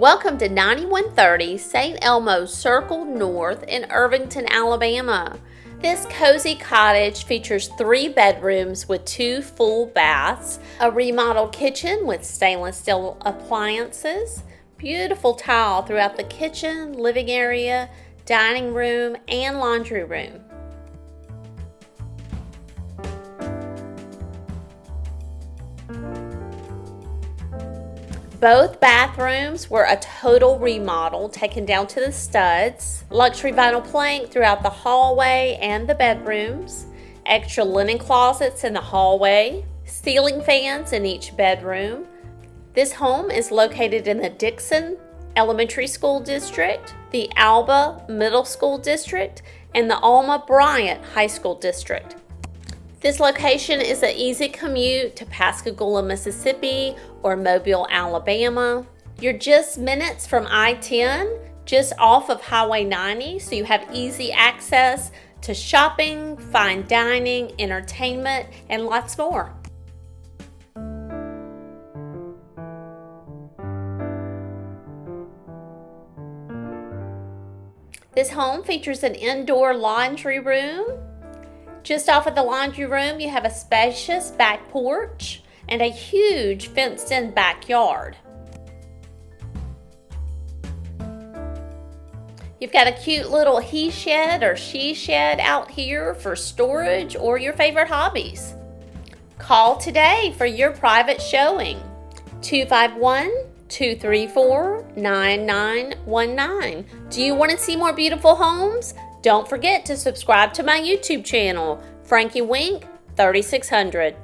Welcome to 9130 St. Elmo Circle North in Irvington, Alabama. This cozy cottage features 3 bedrooms with 2 full baths, a remodeled kitchen with stainless steel appliances, beautiful tile throughout the kitchen, living area, dining room, and laundry room. Both bathrooms were a total remodel, taken down to the studs. Luxury vinyl plank throughout the hallway and the bedrooms. Extra linen closets in the hallway. Ceiling fans in each bedroom. This home is located in the Dixon Elementary School District, the Alba Middle School District, and the Alma Bryant High School District. This location is an easy commute to Pascagoula, Mississippi or Mobile, Alabama. You're just minutes from I-10, just off of Highway 90, so you have easy access to shopping, fine dining, entertainment, and lots more. This home features an indoor laundry room. Just off of the laundry room, you have a spacious back porch and a huge fenced-in backyard. You've got a cute little he shed or she shed out here for storage or your favorite hobbies. Call today for your private showing. 251-234-9919. Do you want to see more beautiful homes? Don't forget to subscribe to my YouTube channel, Frankie Wink 3600.